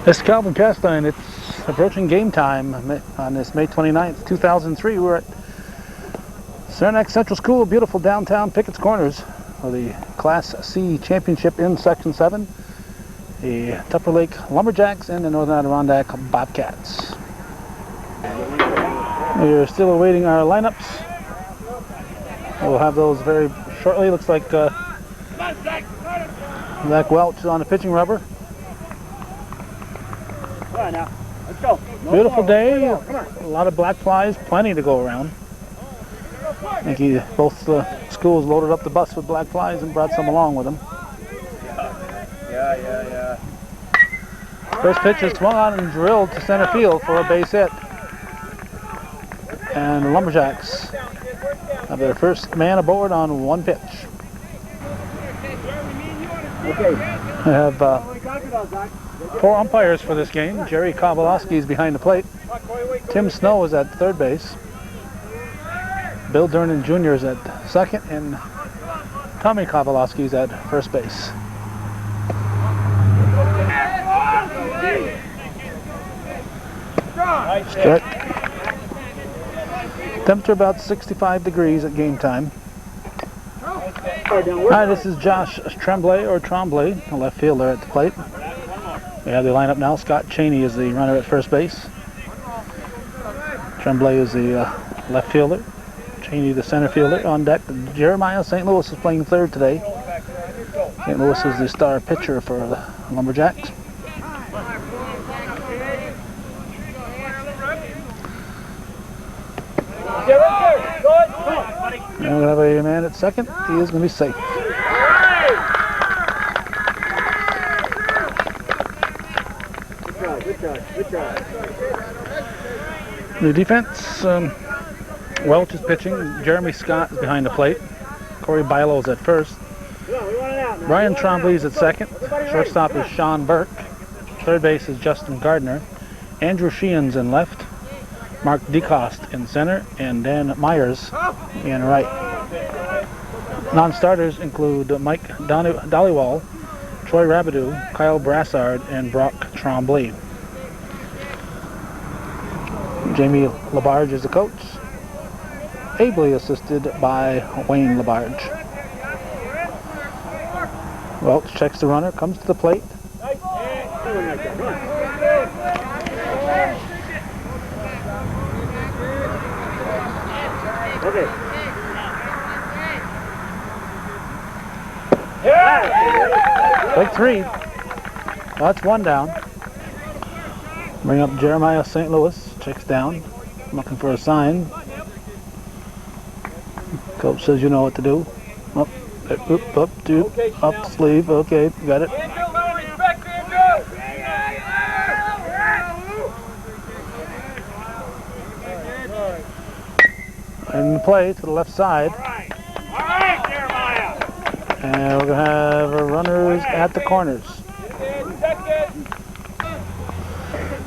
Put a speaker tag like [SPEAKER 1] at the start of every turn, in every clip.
[SPEAKER 1] This is Calvin Castine. It's approaching game time on this May 29th, 2003. We're at NAC Central School, beautiful downtown Pickett's Corners, for the Class C Championship in Section 7. The Tupper Lake Lumber Jacks and the Northern Adirondack Bobcats. We're still awaiting our lineups. We'll have those very shortly. Looks like Zach Welch is on the pitching rubber.
[SPEAKER 2] Now, let's go.
[SPEAKER 1] Beautiful day, a lot of black flies, plenty to go around. I think both schools loaded up the bus with black flies and brought some along with them.
[SPEAKER 2] Yeah.
[SPEAKER 1] First pitch is swung on and drilled to center field for a base hit. And the Lumberjacks have their first man aboard on one pitch.
[SPEAKER 2] Okay.
[SPEAKER 1] I have 4 umpires for this game. Jerry Kowalski is behind the plate. Tim Snow is at third base. Bill Durnan Jr. is at second, and Tommy Kowalski is at first base. Strike. Temperature about 65 degrees at game time. Hi, this is Josh Tremblay, a left fielder at the plate. We have the lineup now. Scott Cheney is the runner at first base. Tremblay is the left fielder. Cheney the center fielder. On deck, Jeremiah St. Louis is playing third today. St. Louis is the star pitcher for the Lumberjacks. Now we're going to have a man at second. He is going to be safe.
[SPEAKER 2] Good job.
[SPEAKER 1] The defense, Welch is pitching. Jeremy Scott is behind the plate. Corey Bilo is at first. Brian Trombley is at second. Shortstop is Sean Burke. Third base is Justin Gardner. Andrew Sheehan's in left. Mark DeCoste in center, and Dan Myers in right. Non-starters include Mike Dollywall, Troy Rabideau, Kyle Brassard, and Brock Trombley. Jamie Labarge is the coach, ably assisted by Wayne Labarge. Welch checks the runner, comes to the plate. Strike 3. Well, that's one down. Bring up Jeremiah St. Louis. Checks down. Looking for a sign. Coach says you know what to do. Up, up sleeve. Okay, got it. In play to the left side. And we're going to have runners at the corners.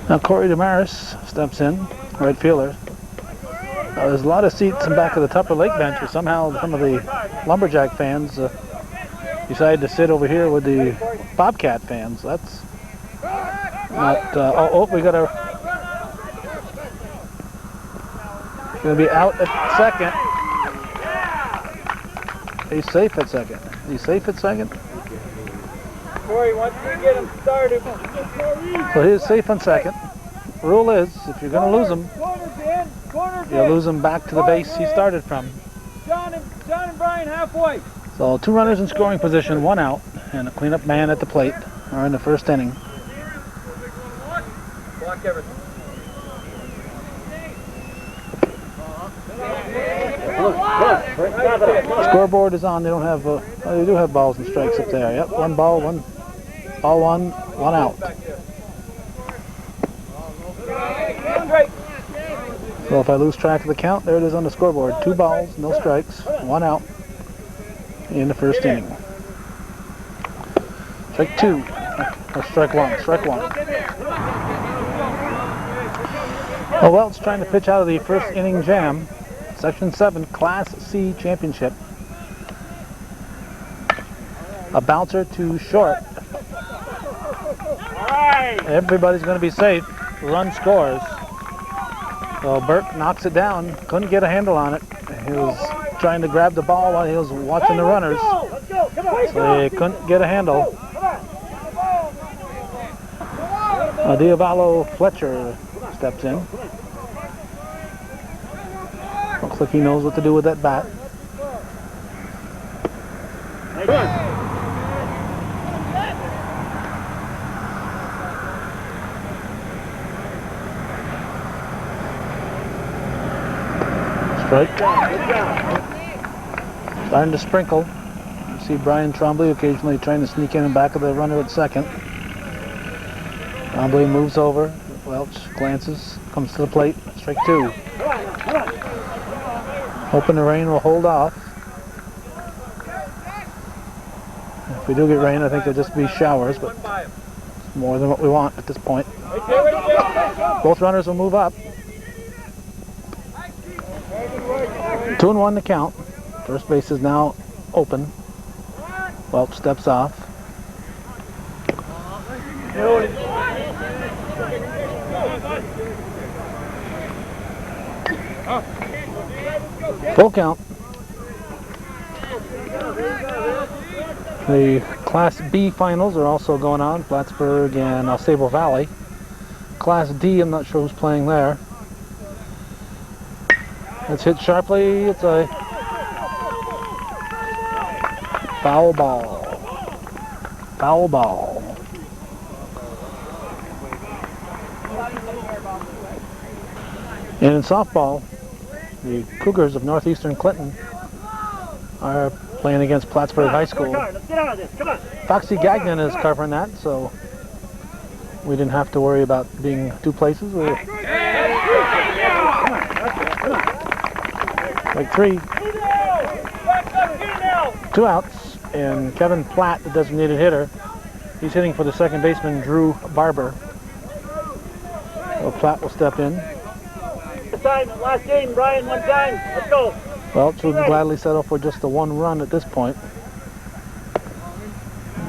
[SPEAKER 1] Now Corey Damaris steps in, right fielder. There's a lot of seats in back of the Tupper Lake bench, but somehow some of the Lumberjack fans decided to sit over here with the Bobcat fans. That's not... we got a... Going to be out at second. He's safe at second.
[SPEAKER 2] Corey, once we get him started.
[SPEAKER 1] So he's safe on second. Rule is, if you're going to lose him, you lose him back to the base he started from.
[SPEAKER 2] John and Brian halfway.
[SPEAKER 1] So 2 runners in scoring position, 1 out, and a cleanup man at the plate are in the first inning.
[SPEAKER 2] Block everything.
[SPEAKER 1] The scoreboard is on. They don't have. They do have balls and strikes up there. Yep, 1 ball, 1 out. So if I lose track of the count, there it is on the scoreboard. 2 balls, no strikes, 1 out in the first inning. Strike 2, or strike 1. Well, Welch trying to pitch out of the first inning jam. Section 7 Class C Championship. A bouncer to short. Everybody's going to be safe. Run scores. So Burke knocks it down. Couldn't get a handle on it. He was trying to grab the ball while he was watching the runners. So he couldn't get a handle. Diavolo Fletcher steps in. Looks like he knows what to do with that bat. Strike. Starting to sprinkle. You see Brian Trombley occasionally trying to sneak in back of the runner at second. Trombley moves over. Welch glances, comes to the plate. Strike two. Hoping the rain will hold off. If we do get rain, I think it'll just be showers, but it's more than what we want at this point. Both runners will move up. 2-1 to count. First base is now open. Welch steps off. Full count. The Class B finals are also going on. Plattsburgh and Sable Valley. Class D, I'm not sure who's playing there. It's hit sharply. It's a foul ball. Foul ball. And in softball, the Cougars of Northeastern Clinton are playing against Plattsburgh High School. Foxy Gagnon is covering that, so we didn't have to worry about being two places. Like three. 2 outs, and Kevin Platt, the designated hitter, he's hitting for the second baseman, Drew Barber. So Platt will step in.
[SPEAKER 2] Last game, Brian, one time. Let's go.
[SPEAKER 1] Welch would gladly settle for just the 1 run at this point.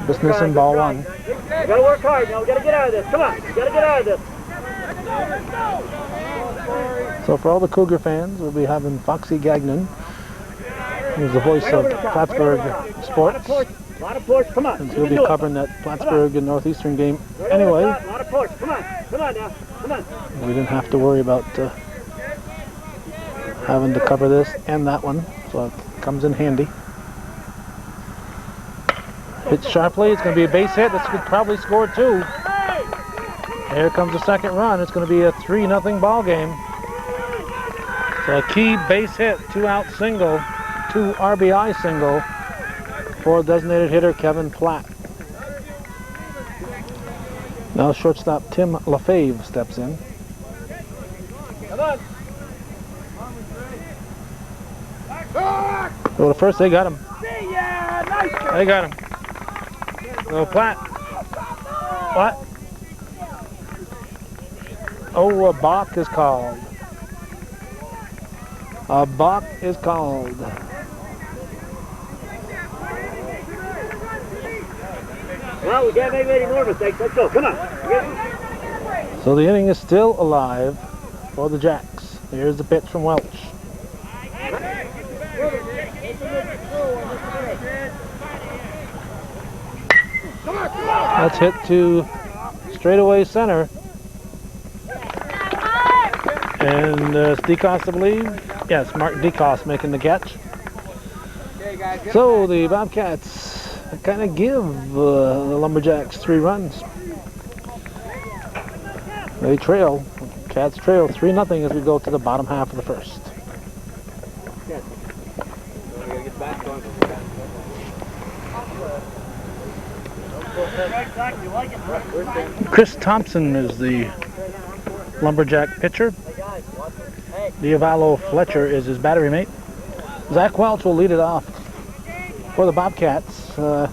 [SPEAKER 1] Business in ball 1.
[SPEAKER 2] You gotta work hard now. We gotta get out of this. Come on. You gotta get out of this.
[SPEAKER 1] So for all the Cougar fans, we'll be having Foxy Gagnon, who's the voice of Plattsburgh sports.
[SPEAKER 2] A lot of push. Come on.
[SPEAKER 1] And he'll be covering that Plattsburgh and Northeastern game anyway.
[SPEAKER 2] A lot of push. Come on. Come on now. Come on.
[SPEAKER 1] We didn't have to worry about having to cover this and that one, so it comes in handy. Hits sharply. It's going to be a base hit. This could probably score 2. Here comes the second run. It's going to be a 3-0 ball game. So a key base hit, 2-out single, 2 RBI single for designated hitter Kevin Platt. Now shortstop Tim LaFave steps in.
[SPEAKER 2] Come on.
[SPEAKER 1] So the first, they got him. They got him. So Platt. What? Oh, a balk is called. A balk is called.
[SPEAKER 2] Well, we can't make any more mistakes. Let's go. Come on.
[SPEAKER 1] So the inning is still alive for the Jacks. Here's the pitch from Welch. That's hit to straightaway center. And Dekos, I believe. Yes, Mark Dekos making the catch. So the Bobcats kind of give the Lumberjacks 3 runs. They trail. Cats trail 3-0 as we go to the bottom half of the first. Chris Thompson is the Lumberjack pitcher. Diavolo Fletcher is his battery mate. Zach Welch will lead it off for the Bobcats. I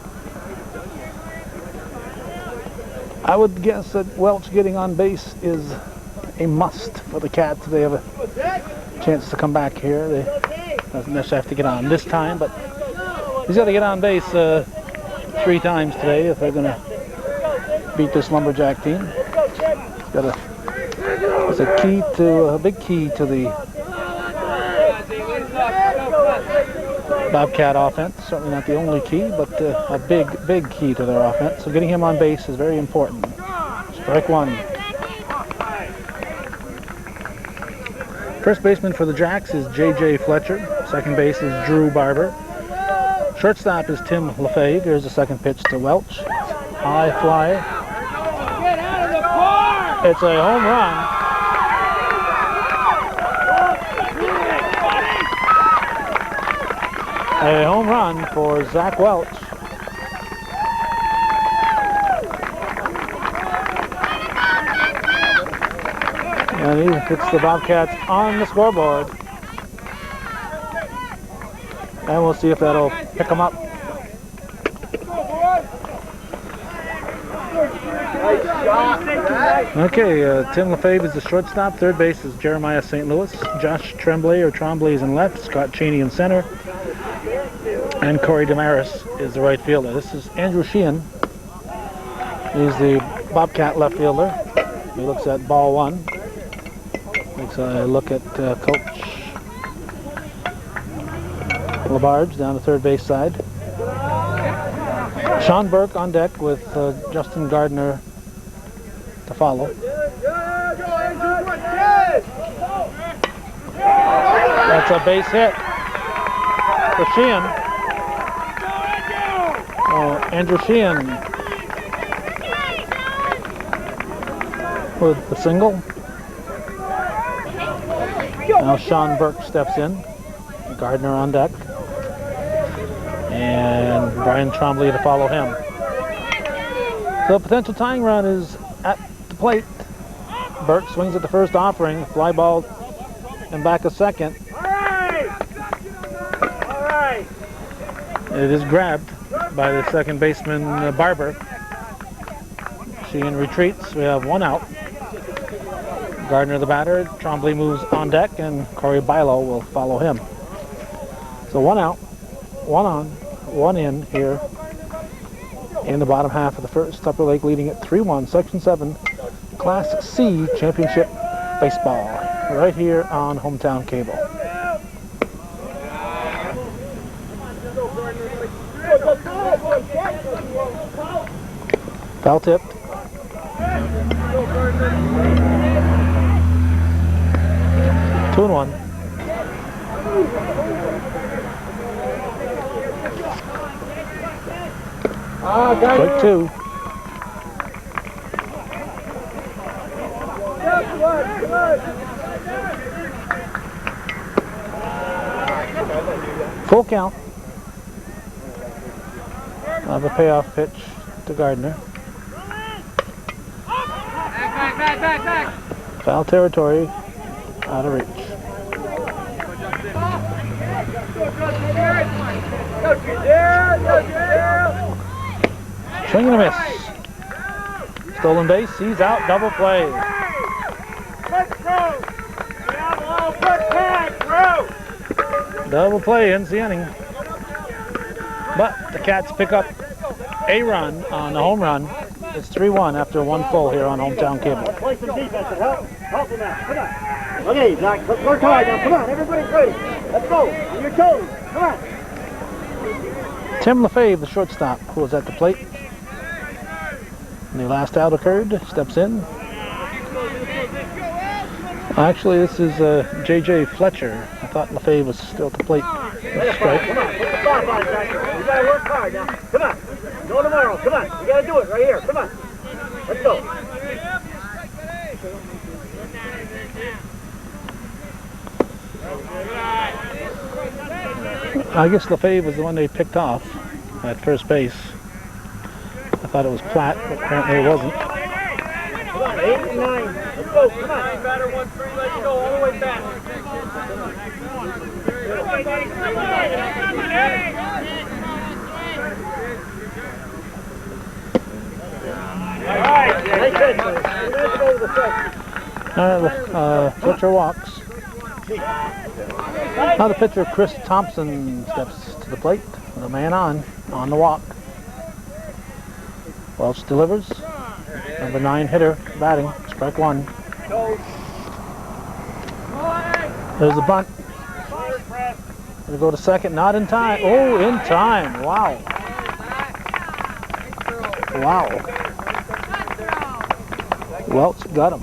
[SPEAKER 1] would guess that Welch getting on base is a must for the Cats. They have a chance to come back here. They doesn't necessarily have to get on this time, but he's got to get on base 3 times today if they're going to beat this Lumberjack team. It's a big key to the Bobcat offense. Certainly not the only key, but a big key to their offense. So getting him on base is very important. Strike one. First baseman for the Jacks is J.J. Fletcher. Second base is Drew Barber. Shortstop is Tim LaFave. Here's the second pitch to Welch. High fly.
[SPEAKER 2] Get out of the park!
[SPEAKER 1] It's a home run. A home run for Zach Welch. And he hits the Bobcats on the scoreboard. And we'll see if that'll pick them up. Okay, Tim LaFave is the shortstop. Third base is Jeremiah St. Louis. Josh Tremblay is in left. Scott Cheney in center. And Corey Damaris is the right fielder. This is Andrew Sheehan. He's the Bobcat left fielder. He looks at ball one. Takes a look at Coach Labarge down the third base side. Sean Burke on deck with Justin Gardner to follow. That's a base hit for Sheehan. Andrew Sheehan with the single. Now Sean Burke steps in. Gardner on deck. And Brian Trombley to follow him. So a potential tying run is at the plate. Burke swings at the first offering. Fly ball and back a second.
[SPEAKER 2] All right.
[SPEAKER 1] It is grabbed by the second baseman Barber. Sheehan retreats. We have one out. Gardner the batter. Trombley moves on deck, and Corey Bilo will follow him. So one out, one on, one in here in the bottom half of the first. Tupper Lake leading at 3-1, Section 7, Class C Championship Baseball, right here on Hometown Cable. Foul tipped. Two and one. Strike two. Full count. I have a payoff pitch to Gardner.
[SPEAKER 2] Back.
[SPEAKER 1] Foul territory, out of reach. Swing and a miss. Stolen base, he's out, double play. Double play ends the inning. But the Cats pick up a run on the home run. It's 3-1 after one full here on Hometown Cable.
[SPEAKER 2] Play some defense and help him out. Come on. Okay, Zach, work hard now. Come on, everybody's ready. Let's go. On your toes. Come on.
[SPEAKER 1] Tim LaFave, the shortstop, who was at the plate. And the last out occurred, steps in. Actually, this is J.J. Fletcher. I thought LaFave was still at the plate. Strike.
[SPEAKER 2] Come on, put the stop on, Zach. You gotta work hard now. Come on. Go tomorrow. Come on. You gotta do it right here. Come on. Let's go.
[SPEAKER 1] I guess LaFave was the one they picked off at first base. I thought it was Platt, but apparently it wasn't.
[SPEAKER 2] Come on, 8 and 9. Let's go. Come on. Batter 1-3. Let's go all the way back.
[SPEAKER 1] Fletcher walks. Now the pitcher, Chris Thompson, steps to the plate with a man on the walk. Welch delivers. Number 9 hitter batting. Strike one. There's the bunt. Gonna go to second. Not in time. Oh, in time. Wow. Wow. Welch got him.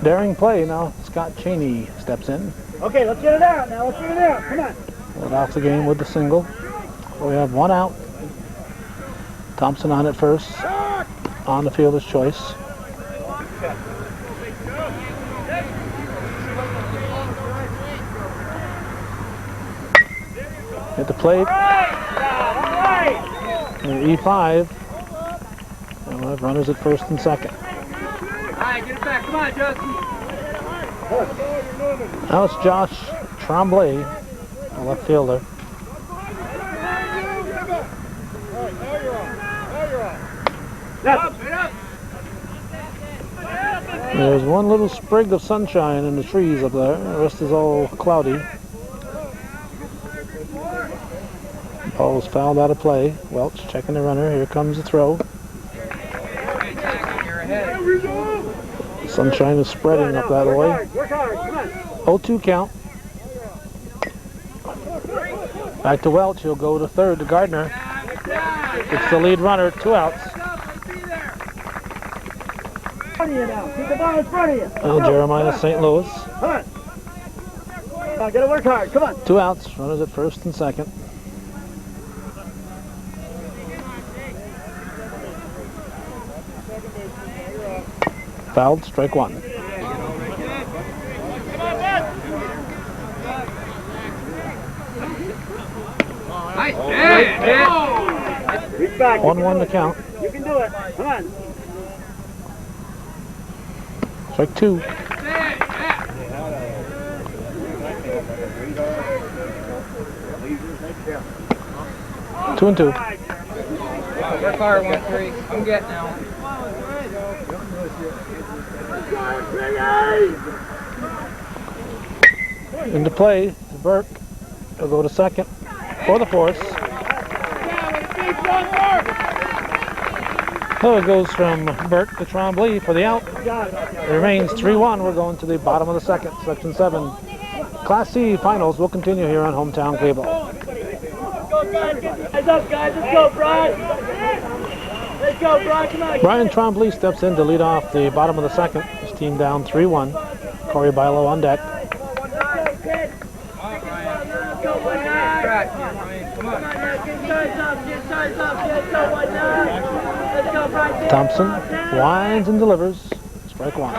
[SPEAKER 1] Daring play now. Scott Cheney steps in.
[SPEAKER 2] Okay, let's get it out now. Let's get it out. Come on.
[SPEAKER 1] Led off the game with the single. We have one out. Thompson on at first. On the fielder's choice. Hit the plate. E5. And we'll have runners at first and second.
[SPEAKER 3] Alright, get it back. Come on, Justin.
[SPEAKER 1] Now it's Josh Tremblay, a left fielder. There's one little sprig of sunshine in the trees up there. The rest is all cloudy. Ball is fouled out of play. Welch checking the runner. Here comes the throw. Sunshine is spreading up that way. 0-2 count. Back to Welch. He'll go to third to Gardner. It's the lead runner. 2 outs.
[SPEAKER 2] Keep the ball in front of you.
[SPEAKER 1] Well, Jeremiah St. Louis.
[SPEAKER 2] Come on. Come on, gotta work hard. Come on.
[SPEAKER 1] 2 outs. Runners at first and second. Fouled, strike one.
[SPEAKER 2] Reach back.
[SPEAKER 1] 1-1 to count.
[SPEAKER 2] You can do it. Come on.
[SPEAKER 1] Strike two. 2-2.
[SPEAKER 3] Work hard, 1-3. I'm getting now.
[SPEAKER 1] Into play, Burke. He'll go to second for the force. So it goes from Burke to Tremblay for the out. It remains 3-1. We're going to the bottom of the second, Section 7. Class C finals will continue here on Hometown Cable.
[SPEAKER 2] Heads up, guys. Let's go, Brian. Let's go, Brian. Come on.
[SPEAKER 1] Brian Tremblay steps in to lead off the bottom of the second. His team down 3-1. Corey Bilo on deck. Thompson winds and delivers. Strike one.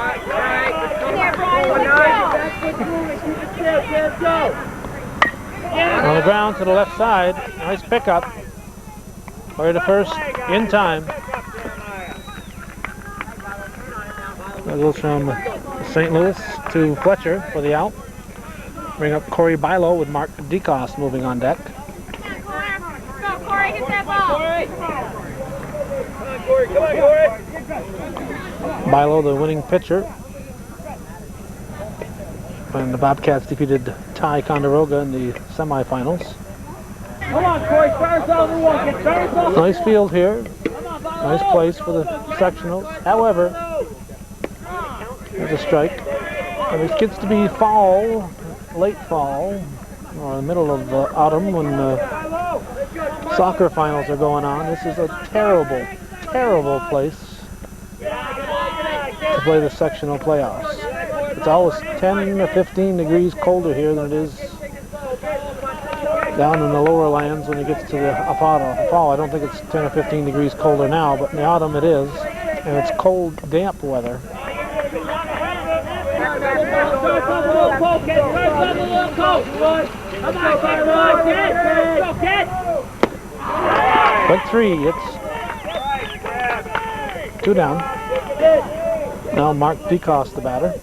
[SPEAKER 1] On the ground to the left side. Nice pickup. Corey to first in time. That goes from St. Louis to Fletcher for the out. Bring up Corey Bilo with Mark DeCoste moving on deck.
[SPEAKER 4] Go, Corey, hit that ball.
[SPEAKER 2] Corey, come on, Corey.
[SPEAKER 1] Bilo, the winning pitcher. And the Bobcats defeated Ticonderoga in the semifinals.
[SPEAKER 2] Come on, Corey. Start us off.
[SPEAKER 1] Nice field here. Nice place for the sectionals. However, there's a strike. And it gets to be fall, late fall, or the middle of autumn when soccer finals are going on. This is a terrible, terrible place to play the sectional playoffs. It's always 10 to 15 degrees colder here than it is down in the lower lands when it gets to the fall. I don't think it's 10 or 15 degrees colder now, but in the autumn it is, and it's cold, damp weather. But 3, it's 2 down. Now Mark DeCoste, the batter.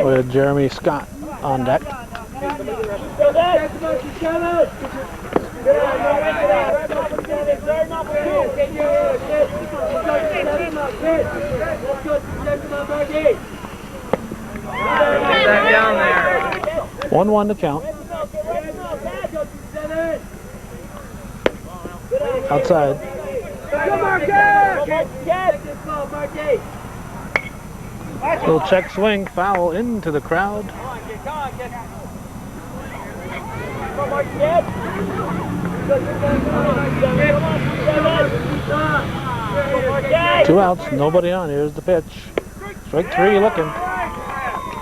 [SPEAKER 1] With Jeremy Scott on deck.
[SPEAKER 3] Down there.
[SPEAKER 1] 1-1 to count. Outside. Little check swing, foul into the crowd. 2 outs, nobody on. Here's the pitch. Strike 3 looking.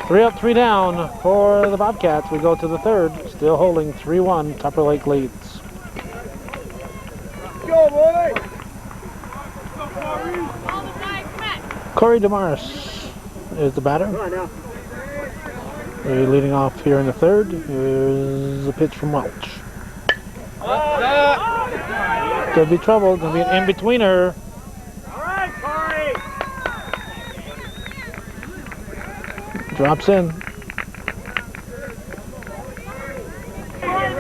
[SPEAKER 1] 3 up, 3 down for the Bobcats. We go to the third, still holding 3-1. Tupper Lake leads.
[SPEAKER 2] Go, boy!
[SPEAKER 1] Corey Damaris is the batter.
[SPEAKER 2] Come on now.
[SPEAKER 1] They're leading off here in the third. Here's the pitch from Welch. Could be trouble. Gonna be an in-betweener.
[SPEAKER 2] All right, Corey.
[SPEAKER 1] Drops in.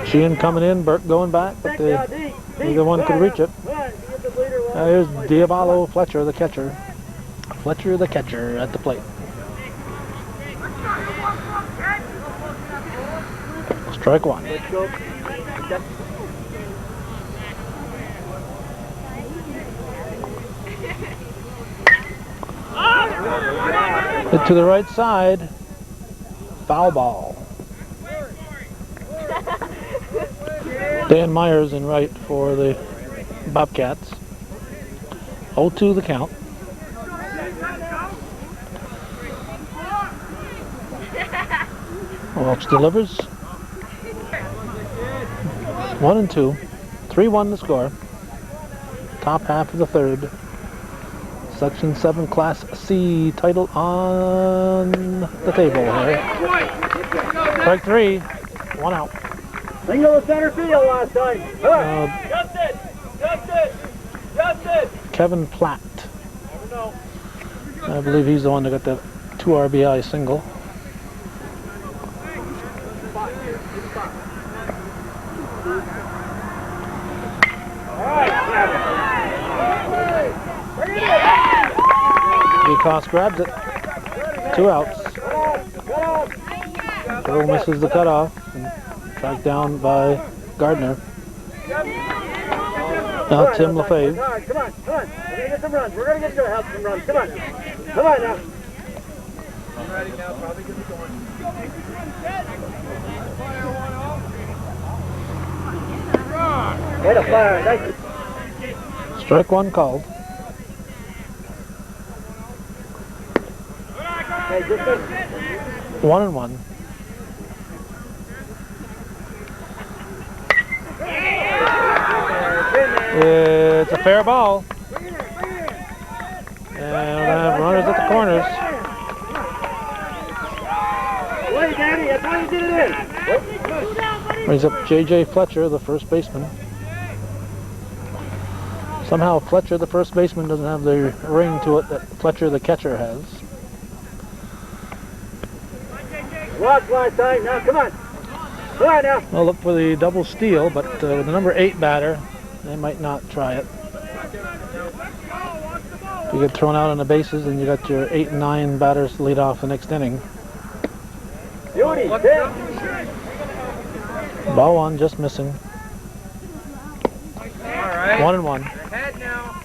[SPEAKER 1] Sheehan coming in, Burke going back, but neither one could reach it. Here's Diavolo Fletcher, the catcher. Fletcher, the catcher, at the plate. Strike 1. Hit to the right side. Foul ball. Dan Myers in right for the Bobcats. 0-2 the count. Welch delivers. 1-2. 3-1 the score. Top half of the third. Section 7 Class C title on the table here. Strike 3. 1 out.
[SPEAKER 2] Single to center field last time. Justin!
[SPEAKER 1] Kevin Platt. I believe he's the one that got the 2 RBI single. Decos grabs it. 2 outs. Bill misses the cutoff and tracked down by Gardner. Now Tim LaFave.
[SPEAKER 2] Come on. We're gonna get some runs. We're gonna get to help some runs. Come on now.
[SPEAKER 3] I'm ready now. Probably gonna be going.
[SPEAKER 2] Way to fire. Thank you.
[SPEAKER 1] Strike 1 called.
[SPEAKER 2] Hey, just
[SPEAKER 1] 1-1. It's a fair ball. And we'll have runners at the corners.
[SPEAKER 2] Wait, Daddy, that's how you get it in.
[SPEAKER 1] Brings up J.J. Fletcher, the first baseman. Somehow Fletcher, the first baseman, doesn't have the ring to it that Fletcher, the catcher, has.
[SPEAKER 2] Watch last time. Now, come on. Come on now.
[SPEAKER 1] Well, look for the double steal, but with the number 8 batter, they might not try it. If you get thrown out on the bases, and you got your 8 and 9 batters to lead off the next inning.
[SPEAKER 2] Beauty.
[SPEAKER 1] Ball 1, just missing.
[SPEAKER 3] All right.
[SPEAKER 1] 1-1.
[SPEAKER 3] Head now.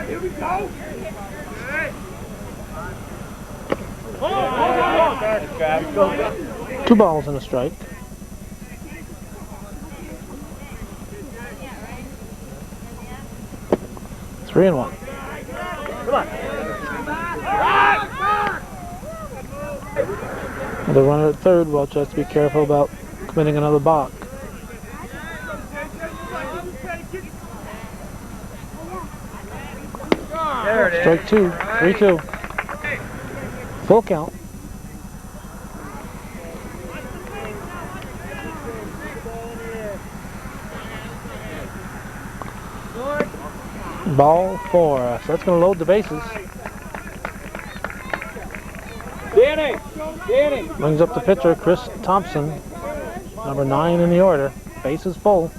[SPEAKER 2] Here we go.
[SPEAKER 1] 2 balls and a strike. Three and 1.
[SPEAKER 2] Come on.
[SPEAKER 1] The runner at third, Welch has to be careful about committing another balk.
[SPEAKER 3] There it is.
[SPEAKER 1] Strike 2, 3-2. Full count. Ball 4. So that's going to load the bases.
[SPEAKER 2] Danny.
[SPEAKER 1] Brings up the pitcher, Chris Thompson, number 9 in the order. Bases full.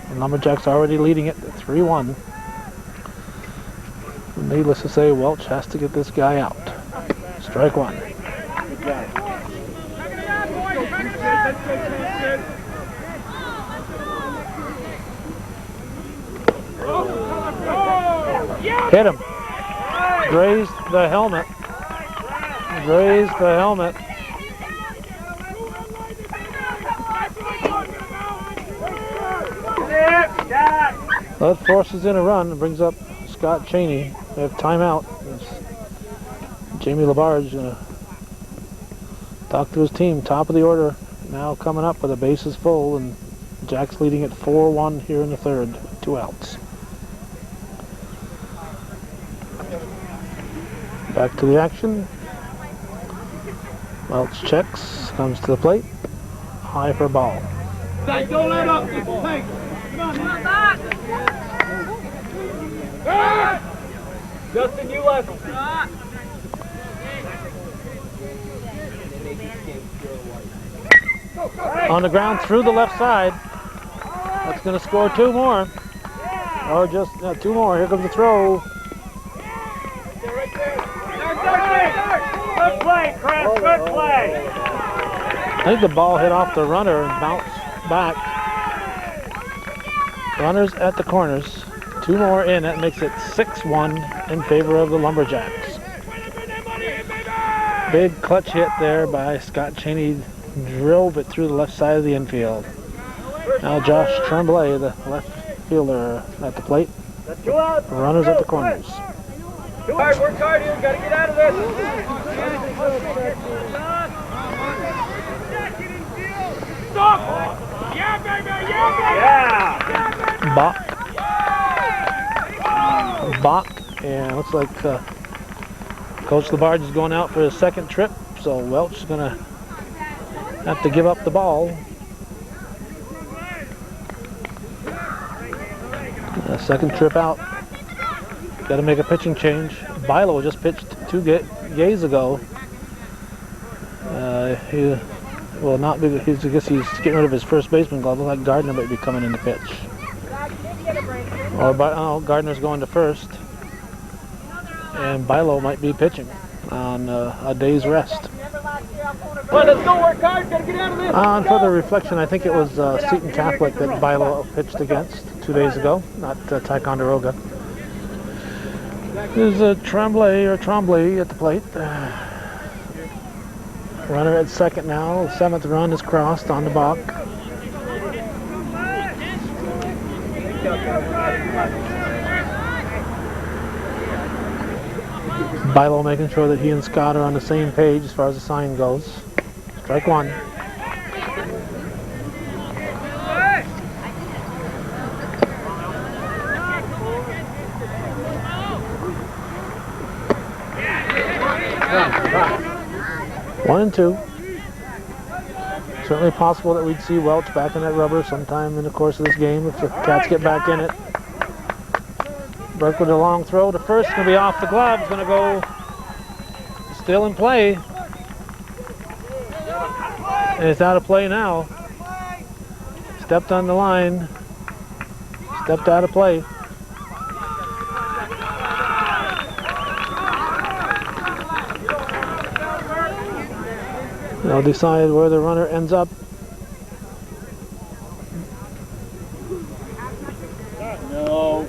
[SPEAKER 1] The Lumberjacks already leading it 3-1. Needless to say, Welch has to get this guy out. Strike one. Hit him. Grazed the helmet. Grazed the helmet. That forces in a run and brings up Scott Cheney. They have timeout. Jamie Labarge gonna talk to his team. Top of the order now coming up with the bases full, and Jacks leading at 4-1 here in the third. 2 outs. Back to the action. Welch checks, comes to the plate. High for a ball.
[SPEAKER 2] Don't let up. Hey, come on,
[SPEAKER 4] back.
[SPEAKER 2] Justin, you left.
[SPEAKER 1] On the ground through the left side. That's going to score 2 more. Or just 2 more. Here comes the throw.
[SPEAKER 2] Good play, Chris. Good play.
[SPEAKER 1] I think the ball hit off the runner and bounced back. Runners at the corners. 2 more in. That makes it 6-1 in favor of the Lumberjacks. Big clutch hit there by Scott Cheney. Drove it through the left side of the infield. Now Josh Tremblay, the left fielder, at the plate. Runners at the corners.
[SPEAKER 2] Work hard here. Got to get out of this. Stop! Yeah, baby! Yeah, baby!
[SPEAKER 1] Bach, and looks like Coach Labarge is going out for his second trip, so Welch is going to have to give up the ball. Second trip out. Got to make a pitching change. Bilo just pitched 2 days ago. He will not be. I guess he's getting rid of his first baseman glove. Looks like Gardner might be coming in to pitch. Or Gardner's going to first, and Bilo might be pitching on a day's rest.
[SPEAKER 2] Well, let's go work hard. Got to get out of this.
[SPEAKER 1] On further reflection, I think it was Seton Catholic that Bilo pitched against 2 days ago, not Ticonderoga. There's a Tremblay at the plate. Runner at second now. The 7th run is crossed on the Bach. Bilo making sure that he and Scott are on the same page as far as the sign goes. Strike one. One and 2. Certainly possible that we'd see Welch back in that rubber sometime in the course of this game if the Cats get back in it. Burke with a long throw to first, going to be off the glove, going to go still in play. And it's out of play now. Stepped on the line, stepped out of play. They'll decide where the runner ends up.
[SPEAKER 2] No.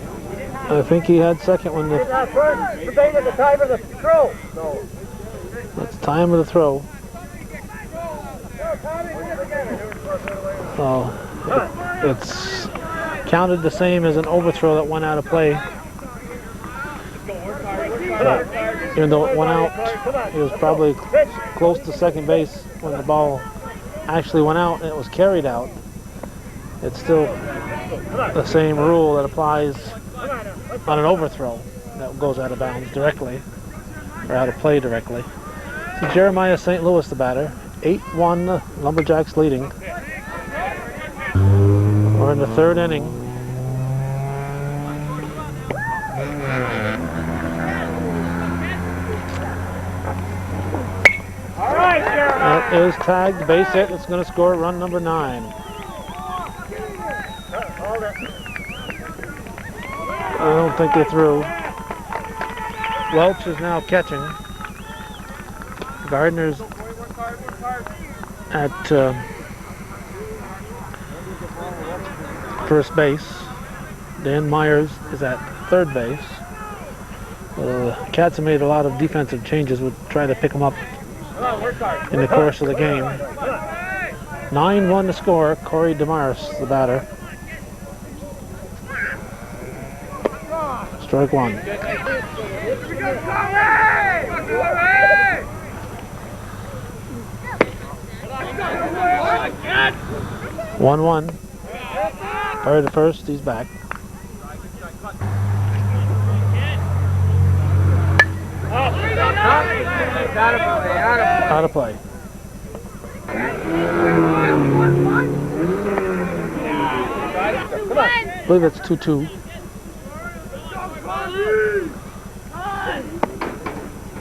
[SPEAKER 1] I think he had second when the...
[SPEAKER 2] Debated the time of the throw. No.
[SPEAKER 1] That's time of the throw. So it's counted the same as an overthrow that went out of play. But even though it went out, it was probably close to second base when the ball actually went out and it was carried out. It's still the same rule that applies on an overthrow that goes out of bounds directly, or out of play directly. So Jeremiah St. Louis, the batter. 8-1, Lumberjacks leading. We're in the third inning. That is tagged, base hit. It's going to score run number 9. I don't think they're through. Welch is now catching. Gardner's at first base. Dan Myers is at third base. Cats have made a lot of defensive changes. We'll try to pick them up in the course of the game. 9-1 to score. Corey Damaris, the batter. Strike one. 1-1. Corey to first. He's back. Out of play. I believe it's 2-2.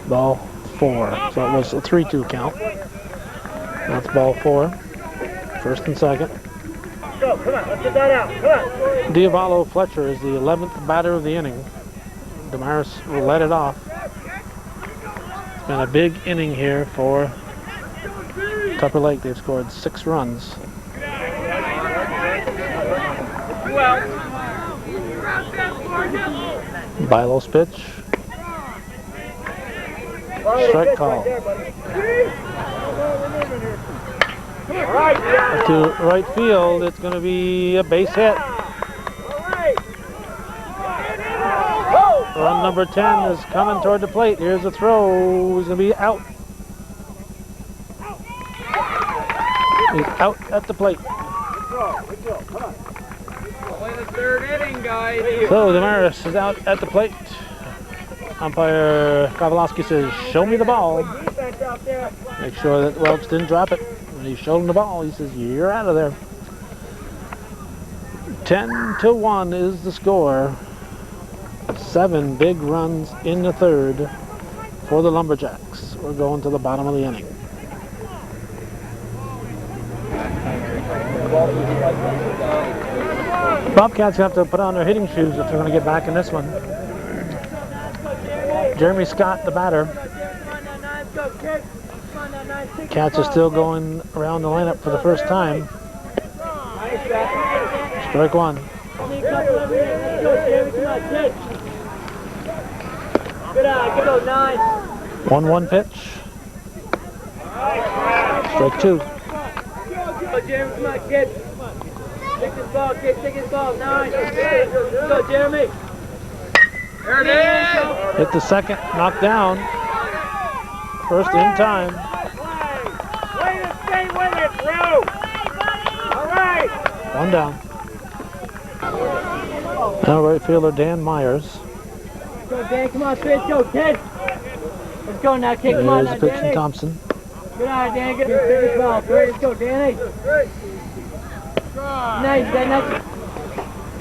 [SPEAKER 1] Ball 4. So it was a 3-2 count. That's ball 4. First and second.
[SPEAKER 2] Go, come on, let's get that out. Come on.
[SPEAKER 1] Diavolo Fletcher is the 11th batter of the inning. Damaris will let it off. It's been a big inning here for Tupper Lake. They've scored 6 runs. Bilo's pitch. Strike call. To right field, it's going to be a base hit. Run number 10 is coming toward the plate. Here's a throw. He's going to be out. He's out at the plate.
[SPEAKER 3] Only the third inning, guys.
[SPEAKER 1] So Damaris is out at the plate. Umpire Kowalowski says, "Show me the ball." Make sure that Welch didn't drop it. When he showed him the ball, he says, "You're out of there." 10-1 is the score. 7 big runs in the third for the Lumberjacks. We're going to the bottom of the inning. Bobcats have to put on their hitting shoes if they're going to get back in this one. Jeremy Scott, the batter. Cats are still going around the lineup for the first time. Strike one. 1-1 pitch. Strike two.
[SPEAKER 3] Jeremy, come on, kid. Take this ball, kid. Take this ball. Nice. Go, Jeremy. There it is.
[SPEAKER 1] Hit the second, knocked down. First in time.
[SPEAKER 2] Way to stay with it, bro. All right.
[SPEAKER 1] One down. Now right fielder Dan Myers.
[SPEAKER 3] Go, Dan. Come on, pitch. Go, kid. Let's go now, kid. Come on
[SPEAKER 1] There's
[SPEAKER 3] now,
[SPEAKER 1] the pitch from
[SPEAKER 3] Danny.
[SPEAKER 1] Thompson.
[SPEAKER 3] Good eye, Dan. Get this ball. Let's go, Danny. Nice, Dan. Nice.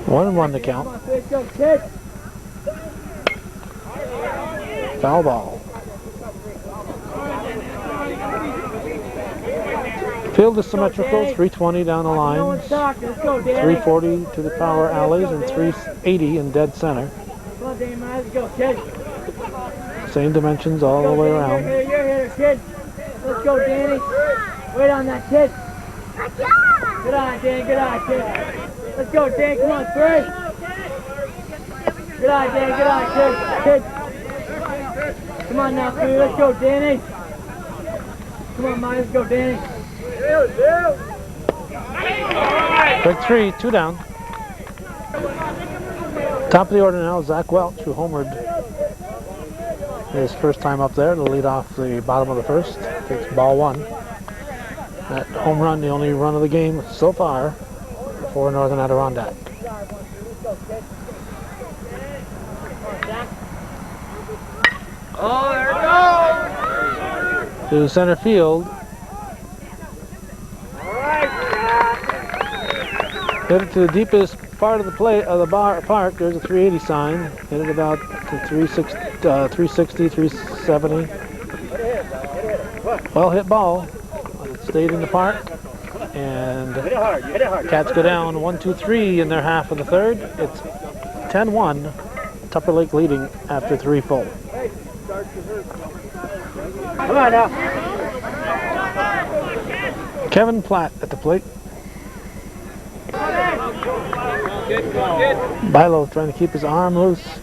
[SPEAKER 1] 1-1 to count.
[SPEAKER 3] Come on, pitch. Go, kid.
[SPEAKER 1] Foul ball. Field is symmetrical, 320 down the lines, 340 to the power alleys, and 380 in dead center.
[SPEAKER 3] Come on, Danny. Let's go, kid.
[SPEAKER 1] Same dimensions all the way around.
[SPEAKER 3] You're here, kid. Let's go, Danny. Wait on that, kid. Good eye, Dan. Good eye, kid. Let's go, Dan. Come on, 3. Good eye, Dan. Good eye, kid. Come on now, 3. Let's go, Danny. Come on, Mike. Let's go, Danny.
[SPEAKER 1] Strike 3, 2 down. Top of the order now, Zach Welch, who homered his first time up there to lead off the bottom of the first. Takes ball 1. That home run, the only run of the game so far for Northern Adirondack.
[SPEAKER 3] Oh, there it goes.
[SPEAKER 1] To center field. Hit it to the deepest part of the plate of the park. There's a 380 sign. Hit it about to 360, 370. Well hit ball. It stayed in the park. And Cats go down 1-2-3 in their half of the third. It's 10-1. Tupper Lake leading after 3 full.
[SPEAKER 2] Come on now.
[SPEAKER 1] Kevin Platt at the plate. Bilo trying to keep his arm loose.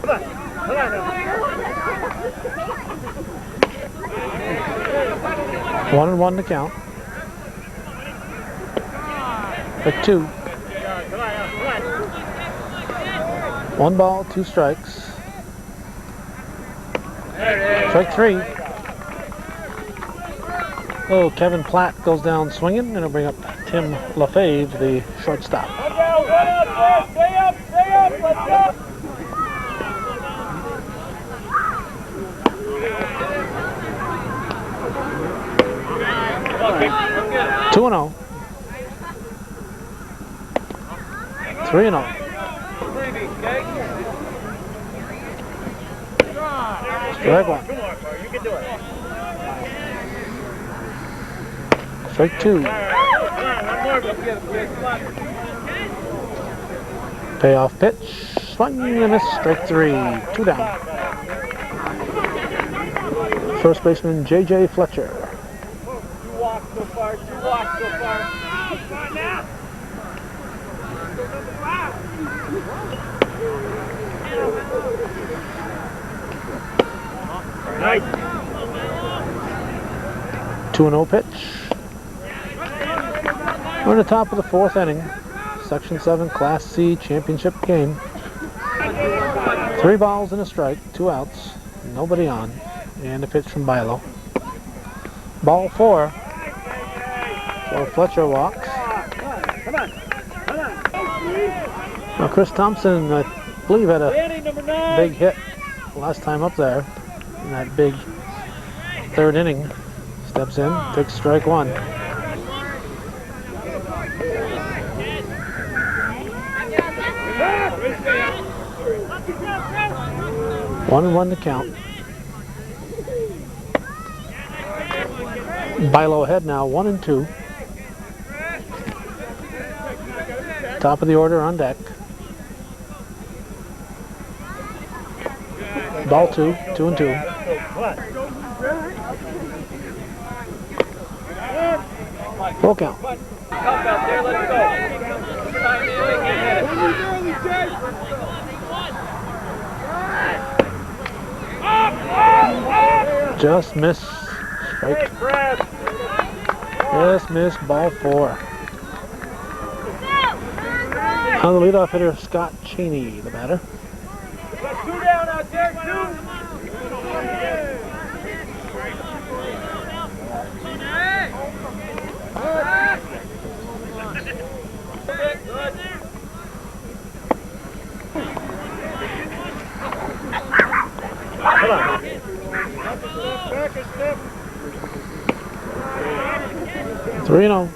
[SPEAKER 2] Come on. Come on now.
[SPEAKER 1] 1-1 to count. Strike 2.
[SPEAKER 2] Come on now. Come on.
[SPEAKER 1] 1 ball, 2 strikes. Strike 3. Oh, Kevin Platt goes down swinging, and it'll bring up Tim LaFave, the shortstop.
[SPEAKER 3] Stay up, let's go.
[SPEAKER 1] 2-0. 3-0. Strike 1.
[SPEAKER 2] Come on, you can do it.
[SPEAKER 1] Strike 2. Payoff pitch. Swing and a miss. Strike 3. 2 down. First baseman J.J. Fletcher.
[SPEAKER 3] Two walks so far.
[SPEAKER 2] Nice.
[SPEAKER 1] 2-0 pitch. We're in the top of the 4th inning. Section 7 Class C championship game. 3 balls and a strike, 2 outs, nobody on, and a pitch from Bilo. Ball 4. So Fletcher walks.
[SPEAKER 2] Come on.
[SPEAKER 1] Now Chris Thompson, I believe, had a
[SPEAKER 3] Number 9.
[SPEAKER 1] big hit last time up there in that big 3rd inning. Steps in, takes strike 1. One and 1 to count. Bilo ahead now, 1-2. Top of the order on deck. Ball 2, 2-2. Full count.
[SPEAKER 3] Come out there, let's go.
[SPEAKER 1] Just missed strike. Just missed ball 4. On the leadoff hitter, Scott Cheney, the batter.
[SPEAKER 3] Got 2 down out there,
[SPEAKER 1] 3-0.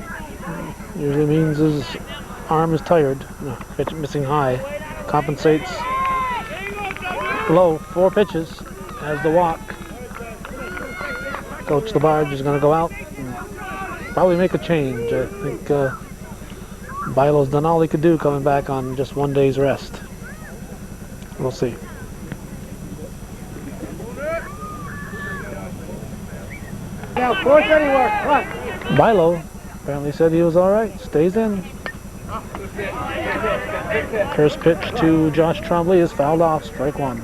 [SPEAKER 1] Usually means his arm is tired. No, pitch missing high. Compensates low. 4 pitches. Has the walk. Coach Labarge is going to go out and probably make a change. I think Bilo's done all he could do coming back on just 1 day's rest. We'll see.
[SPEAKER 2] Now, 4th inning work. Come on.
[SPEAKER 1] Bilo apparently said he was all right. Stays in. First pitch to Josh Trombley is fouled off. Strike 1.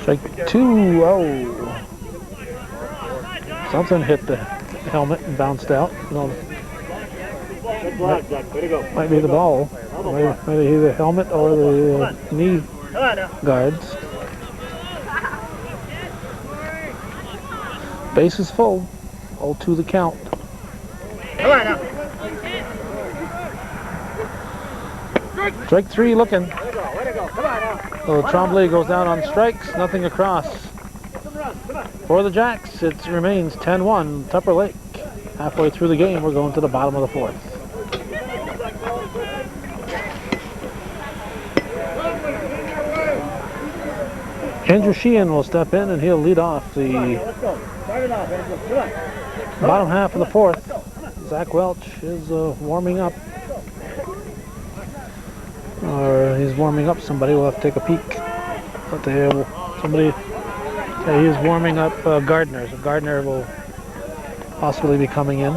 [SPEAKER 1] Strike 2. Oh. Something hit the helmet and bounced out. No,
[SPEAKER 2] Good block, Jack. Way to go.
[SPEAKER 1] might be the ball. Might be the helmet or the knee
[SPEAKER 2] Come on now.
[SPEAKER 1] guards. Base is full. 0-2 the count.
[SPEAKER 2] Come on now.
[SPEAKER 1] Strike 3 looking.
[SPEAKER 2] Way to go. Come on now.
[SPEAKER 1] So Trombley goes down on strikes. Nothing across.
[SPEAKER 2] Some runs. Come on.
[SPEAKER 1] For the Jacks, it remains 10-1 Tupper Lake. Halfway through the game, we're going to the bottom of the 4th. Andrew Sheehan will step in and he'll lead off the
[SPEAKER 2] Let's go. Start it off, Andrew. Come on.
[SPEAKER 1] bottom half of the 4th. Zach Welch is warming up. or he's warming up somebody. We'll have to take a peek. But somebody, he is warming up Gardner. So Gardner will possibly be coming in.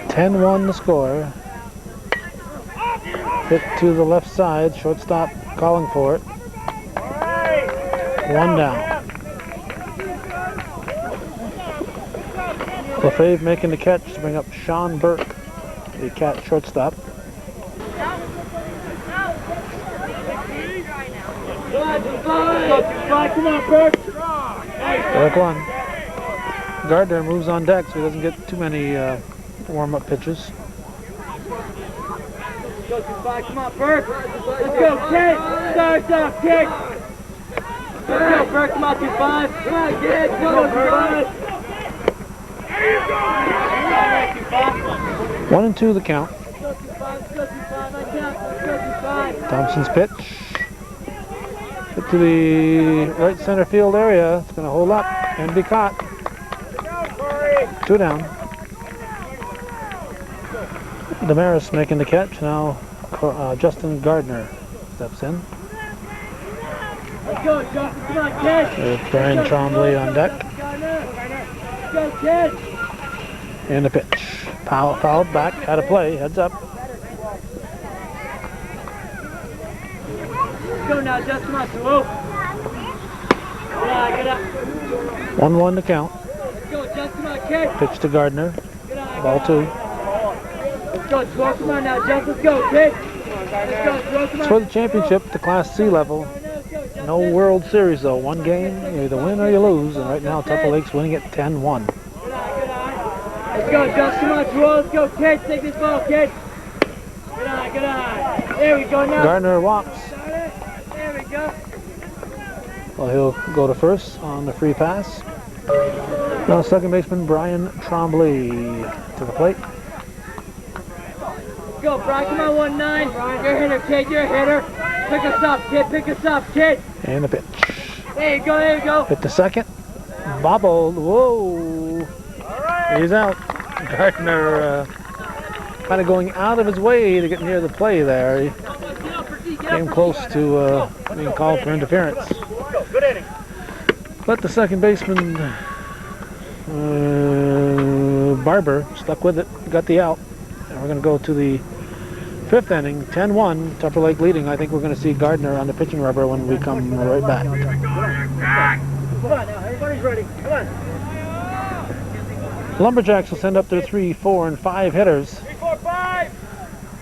[SPEAKER 1] 10-1 the score. Hit to the left side. Shortstop calling for it. One down. Lefebvre making the catch to bring up Sean Burke, the shortstop.
[SPEAKER 2] Come on, Burke.
[SPEAKER 1] Strike one. Gardner moves on deck so he doesn't get too many warm-up pitches.
[SPEAKER 3] Come on, Burke. Let's go, kid. Start off, kick. Let's go, Burke. Come on, 2-5. Come on, kid. Come on, 2-5.
[SPEAKER 1] 1-2 the count. Thompson's pitch. Hit to the right center field area. It's going to hold up and be caught. 2 down. Damaris making the catch. Now Justin Gardner steps in.
[SPEAKER 3] Let's go, Justin. Come on, kid.
[SPEAKER 1] With Brian Trombley on deck.
[SPEAKER 3] Let's go, kid.
[SPEAKER 1] And the pitch. Fouled back. Had a play. Heads up.
[SPEAKER 3] Let's go now, Justin. Come on, Swoop. Get up.
[SPEAKER 1] 1-1 to count.
[SPEAKER 3] Let's go, Justin. Come on, kid.
[SPEAKER 1] Pitch to Gardner. Ball 2.
[SPEAKER 3] Let's go, Swoop. Come on now, Justin. Let's go, kid. Let's go, Swoop. Come
[SPEAKER 1] It's
[SPEAKER 3] on.
[SPEAKER 1] for the championship, the Class C level. No World Series though. One game, you either win or you lose. And right now, Tupper Lake's winning it 10-1.
[SPEAKER 3] Let's go, Justin. Come on, Swoop. Let's go, kid. Take this ball, kid. Good eye. There we go now.
[SPEAKER 1] Gardner walks.
[SPEAKER 3] There we go.
[SPEAKER 1] Well, he'll go to first on the free pass. Now second baseman Brian Trombley to the plate.
[SPEAKER 3] Let's go, Brian. Come on, 1-9. You're a hitter, kid. You're a hitter. Pick us up, kid. Pick us up, kid.
[SPEAKER 1] And the pitch.
[SPEAKER 3] There you go. There you go.
[SPEAKER 1] Hit the second. Bobbled. Whoa. He's out. Gardner kind of going out of his way to get near the play there. He came close to being called for interference.
[SPEAKER 2] Good inning.
[SPEAKER 1] But the second baseman, Barber, stuck with it, got the out. And we're going to go to the 5th inning, 10-1, Tupper Lake leading. I think we're going to see Gardner on the pitching rubber when we come right back.
[SPEAKER 2] Come on now, everybody's ready. Come on.
[SPEAKER 1] Lumberjacks will send up their 3, 4, and 5 hitters.
[SPEAKER 3] 3, 4, 5.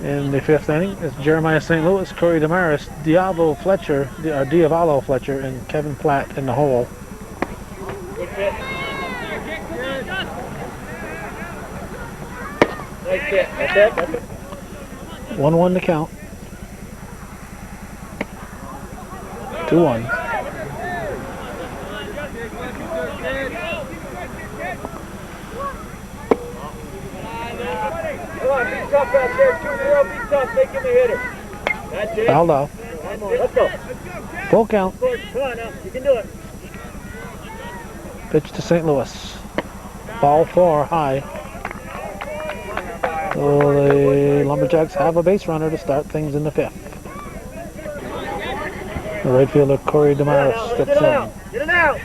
[SPEAKER 1] In the 5th inning, it's Jeremiah St. Louis, Corey Damaris, Diavolo Fletcher, and Kevin Platt in the hole.
[SPEAKER 3] Good pitch. Nice hit. That's it.
[SPEAKER 1] 1-1 to count. 2-1.
[SPEAKER 3] Come on, be tough out there, 2-0. Be tough. Make him a hitter. That's it.
[SPEAKER 1] Fouled off.
[SPEAKER 2] Come on, let's go.
[SPEAKER 1] Full count.
[SPEAKER 2] Come on now, you can do it.
[SPEAKER 1] Pitch to St. Louis. Ball 4 high. So the Lumberjacks have a base runner to start things in the 5th. The right fielder Corey Damaris steps in.
[SPEAKER 2] Get it out.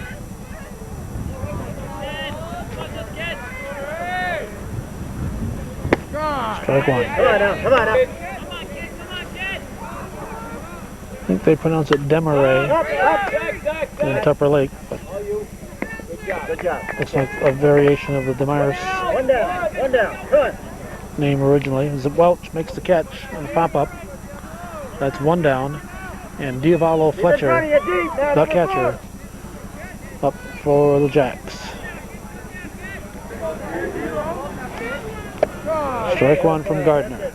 [SPEAKER 1] Strike 1.
[SPEAKER 2] Come on now, come on now.
[SPEAKER 1] I think they pronounce it Demaray
[SPEAKER 2] Up.
[SPEAKER 1] in Tupper Lake, but
[SPEAKER 2] Good job.
[SPEAKER 1] looks like a variation of the Damaris
[SPEAKER 2] One down. Come on.
[SPEAKER 1] name originally. Welch makes the catch on the pop-up. That's 1 down. And Diavolo Fletcher, the catcher, up for the Jacks. Strike 1 from Gardner.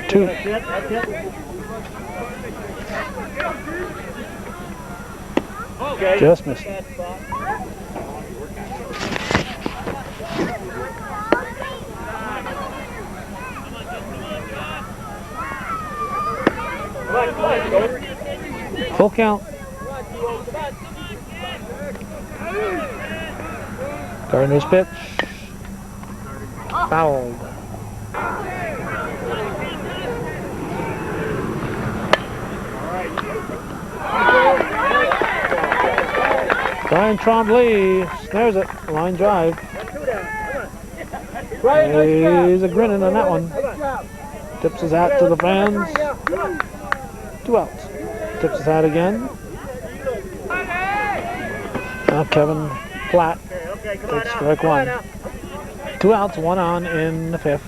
[SPEAKER 1] 2. Just missed. Full count. Gardner's pitch. fouled. Brian Trombley snares it. Line drive. He's a grinning on that one. Tips his hat to the fans. 2 outs. Tips his hat again. Now Kevin Platt takes strike 1. 2 outs, 1 on in the 5th.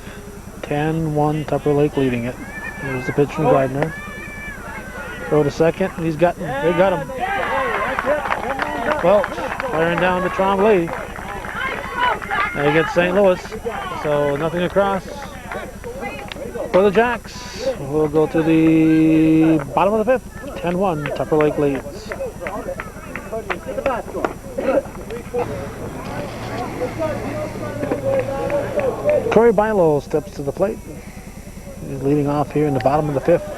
[SPEAKER 1] 10-1, Tupper Lake leading it. Here's the pitch from Gardner. Throw to second. They got him. Welch firing down to Trombley. They get St. Louis, so nothing across for the Jacks. We'll go to the bottom of the 5th. 10-1, Tupper Lake leads. Corey Bilo steps to the plate. He's leading off here in the bottom of the 5th.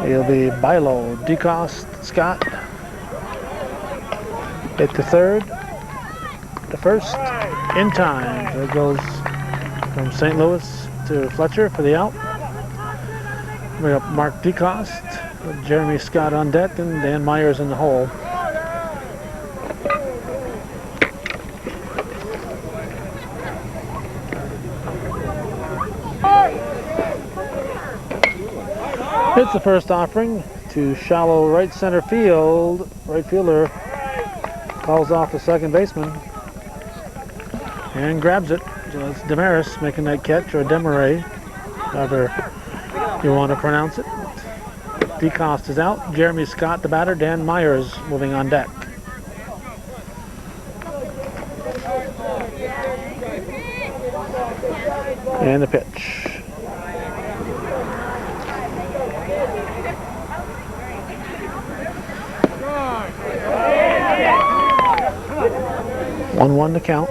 [SPEAKER 1] It'll be Bilo, DeCoste, Scott. Hit the 3rd. The 1st in time. There goes from St. Louis to Fletcher for the out. We got Mark DeCoste, Jeremy Scott on deck, and Dan Myers in the hole. Hits the first offering to shallow right center field. Right fielder calls off the second baseman and grabs it. So it's Demaris making that catch, or Demaray, however you want to pronounce it. DeCoste is out. Jeremy Scott, the batter. Dan Myers moving on deck. And the pitch. One to count.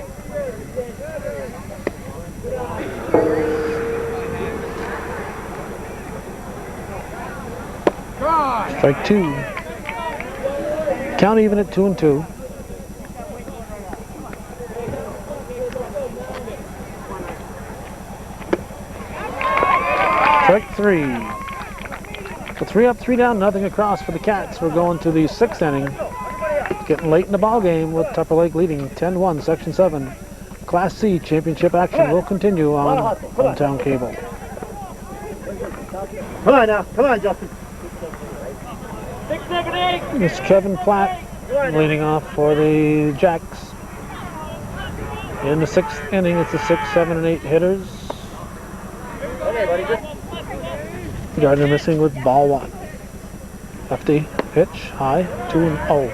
[SPEAKER 1] Strike 2. Count even at 2-2. Strike 3. So 3 up, 3 down, nothing across for the Cats. We're going to the 6th inning. It's getting late in the ball game with Tupper Lake leading 10-1, Section 7. Class C championship action will continue on Hometown Cable.
[SPEAKER 2] Come on now. Come on, Justin.
[SPEAKER 1] It's Kevin Platt leading off for the Jacks. In the 6th inning, it's the 6, 7, and 8 hitters. Gardner missing with ball 1. Lefty pitch, high, 2-0.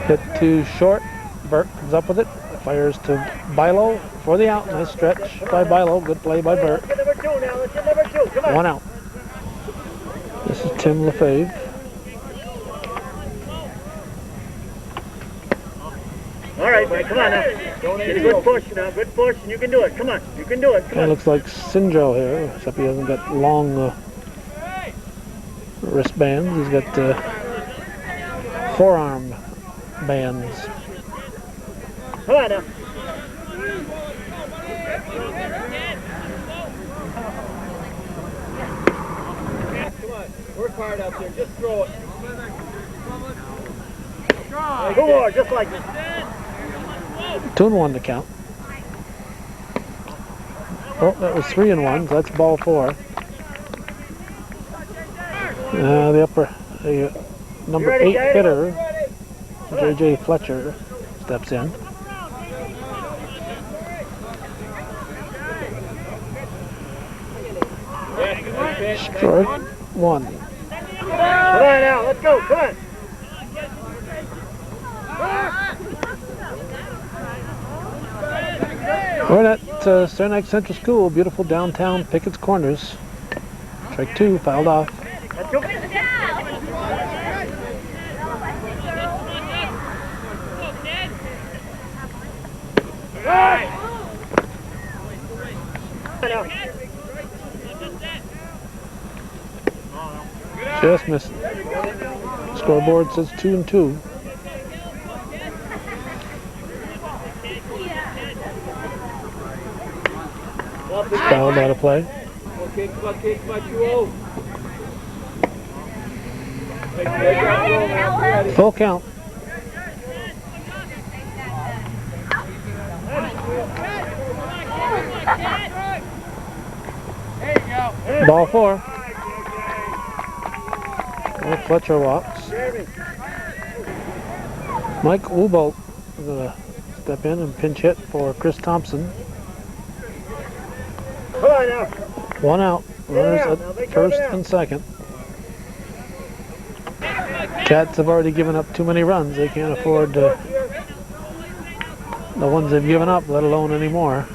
[SPEAKER 1] Hit to short. Burt comes up with it. Fires to Bilo for the out. Nice stretch by Bilo. Good play by Burt. 1 out. This is Tim Lefebvre.
[SPEAKER 2] All right, man, come on now. Get a good push now. Good push, and you can do it. Come on. You can do it. Come on.
[SPEAKER 1] Looks like Sinjo here, except he hasn't got long wristbands. He's got forearm bands.
[SPEAKER 2] Come on now.
[SPEAKER 3] Come on, work hard out there. Just throw it.
[SPEAKER 2] 2 more, just like this.
[SPEAKER 1] 2-1 to count. Oh, that was 3-1. So that's ball 4. The number 8 hitter, J.J. Fletcher, steps in. Strike 1.
[SPEAKER 2] Come on now, let's go. Come on.
[SPEAKER 1] We're at Saranac Central School, beautiful downtown Pickett's Corners. Strike 2, fouled off.
[SPEAKER 2] Let's go.
[SPEAKER 1] Just missed. Scoreboard says 2-2. Fouled out of play.
[SPEAKER 3] Okay, come on, 2-0.
[SPEAKER 1] Full count. Ball 4. Well, Fletcher walks. Mike Wubolt is going to step in and pinch hit for Chris Thompson.
[SPEAKER 2] Come on now.
[SPEAKER 1] 1 out. Runners at first and second. Cats have already given up too many runs. They can't afford the ones they've given up, let alone any more.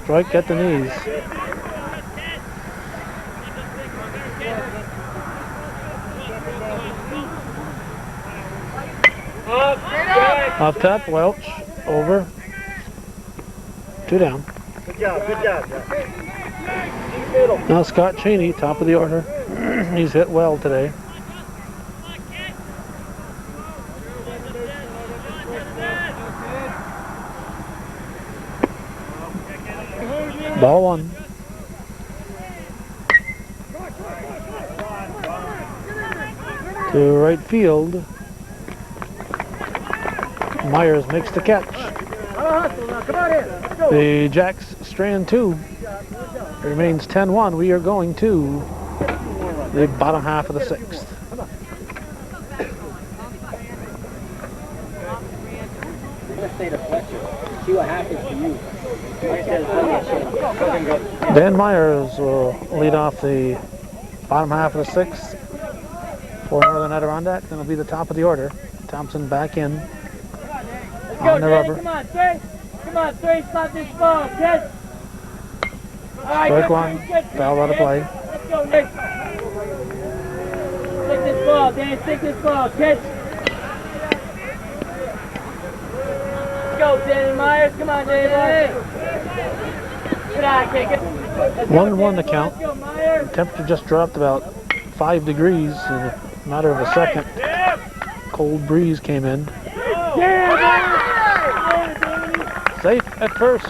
[SPEAKER 1] Strike at the knees. Off tap, Welch, over. 2 down.
[SPEAKER 2] Good job, good job.
[SPEAKER 1] Now Scott Cheney, top of the order. He's hit well today. Ball 1. To right field. Myers makes the catch. The Jacks strand 2. It remains 10-1. We are going to the bottom half of the 6th.
[SPEAKER 3] See what happens to you.
[SPEAKER 1] Dan Myers will lead off the bottom half of the 6th for Northern Adirondack. Then will be the top of the order. Thompson back in on the rubber.
[SPEAKER 3] Come on, Trey. Come on, Trey. Stop this ball. Catch.
[SPEAKER 1] Strike 1. Foul out of play.
[SPEAKER 3] Let's go, Nick. Take this ball, Dan. Take this ball. Catch. Let's go, Danny Myers. Come on, Danny Myers. Get out, kick it.
[SPEAKER 1] 1-1 the count. The temperature just dropped about 5 degrees in a matter of a second. Cold breeze came in. Safe at first.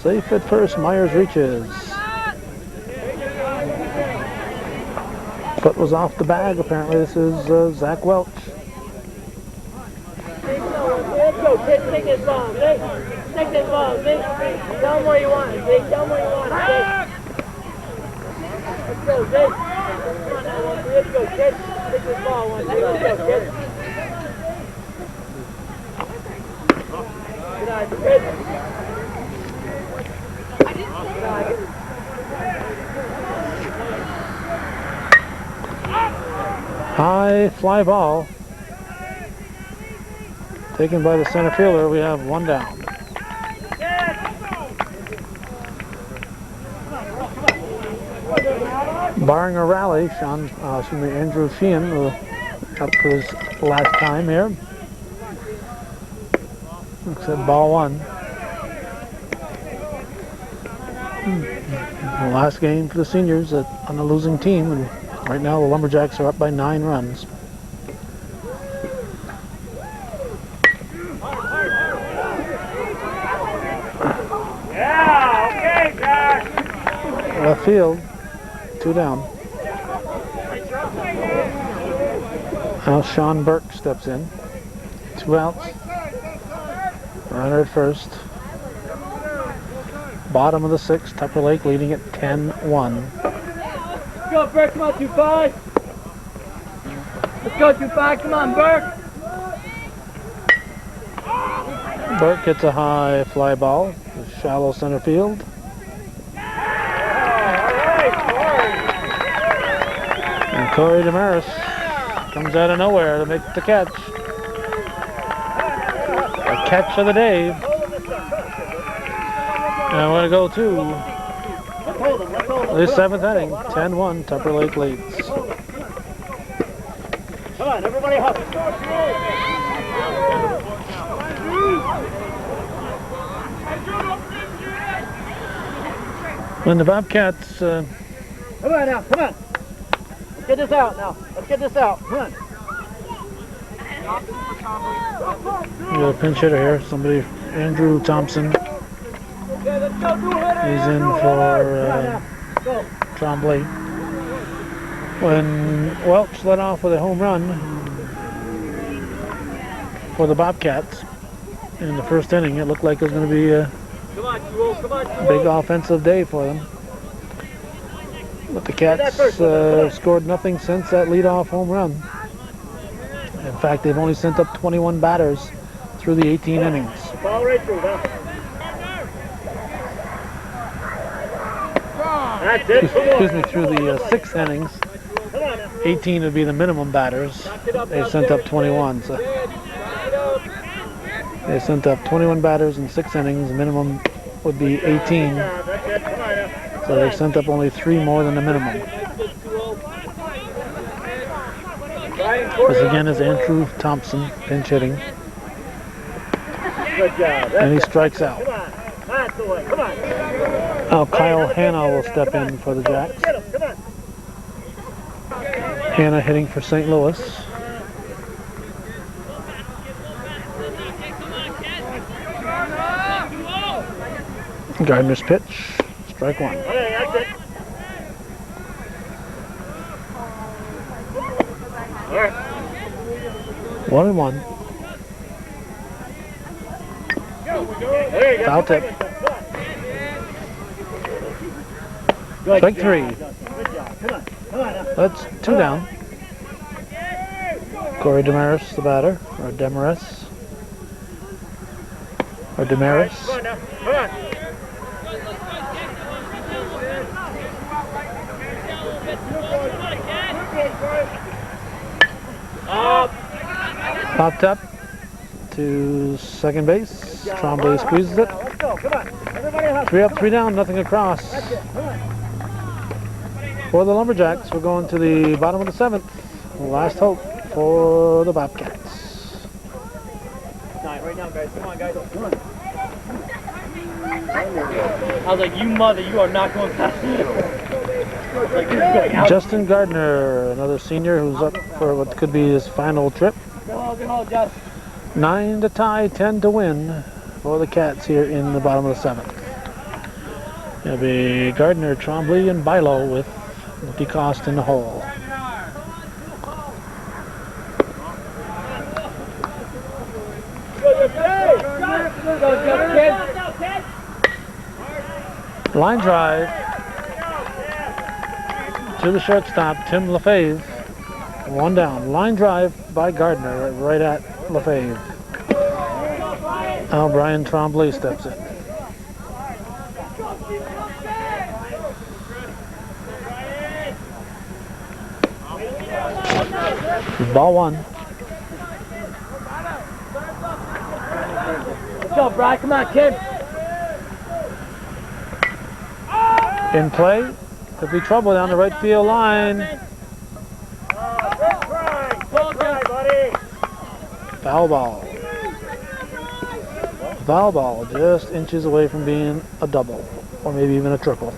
[SPEAKER 1] Safe at first. Myers reaches. Foot was off the bag. Apparently this is Zach Welch.
[SPEAKER 3] Let's go, kid. Take this ball, Nick. Take this ball, Nick. Tell him where you want it, Nick. Tell him where you want it, Nick. Let's go, Nick. Come on now, 1-3. Let's go, kid. Take this ball, 1-2. Let's go, kid. Good night, kid.
[SPEAKER 1] High fly ball. Taken by the center fielder. We have 1 down. Barring a rally, Andrew Sheehan will up for his last time here. Looks at ball 1. The last game for the seniors on a losing team, and right now the Lumberjacks are up by 9 runs.
[SPEAKER 2] Yeah, okay, Josh.
[SPEAKER 1] Left field, 2 down. Now Sean Burke steps in. 2 outs. Runner at first. Bottom of the 6th, Tupper Lake leading at 10-1.
[SPEAKER 3] Let's go, Burke. Come on, 2-5. Let's go, 2-5. Come on, Burke.
[SPEAKER 1] Burke gets a high fly ball to shallow center field. And Corey Damaris comes out of nowhere to make the catch. A catch of the day. And I'm going to go to the 7th inning. 10-1, Tupper Lake leads.
[SPEAKER 2] Come on, everybody hop.
[SPEAKER 1] When the Bobcats...
[SPEAKER 2] Come on now, come on. Let's get this out now. Let's get this out. Come on.
[SPEAKER 1] we got a pinch hitter here. Somebody Andrew Thompson. He's in for Trombley. When Welch led off with a home run for the Bobcats in the first inning, it looked like it was going to be a big offensive day for them. But the Cats scored nothing since that leadoff home run. In fact, they've only sent up 21 batters through the 18 innings. Excuse me, through the 6 innings. 18 would be the minimum batters. They sent up 21. So they sent up 21 batters in 6 innings. The minimum would be 18. So they sent up only 3 more than the minimum. This again is Andrew Thompson pinch hitting. And he strikes out. Now Kyle Hanna will step in for the Jacks. Hanna hitting for St. Louis. Gardner's pitch, strike one. 1-1. Foul tip. Strike 3. That's 2 down. Corey Damaris, the batter, or Demaris. Or Damaris. Popped up to second base. Trombley squeezes it. 3 up, 3 down, nothing across. For the Lumberjacks, we're going to the bottom of the 7th. Last hope for the Bobcats.
[SPEAKER 3] Right now, guys. Come on, guys. Come on. I was like, you mother, you are not going past me.
[SPEAKER 1] Justin Gardner, another senior who's up for what could be his final trip.
[SPEAKER 3] Go, Justin.
[SPEAKER 1] 9 to tie, 10 to win for the Cats here in the bottom of the 7th. It'll be Gardner, Trombley, and Bilo with DeCoste in the hole. Line drive to the shortstop, Tim LaFave. 1 down. Line drive by Gardner right at LaFave. Now Brian Trombley steps in. Ball 1.
[SPEAKER 3] Let's go, Brian. Come on, kid.
[SPEAKER 1] In play. Could be trouble down the right field line. Foul ball. Foul ball, just inches away from being a double, or maybe even a triple.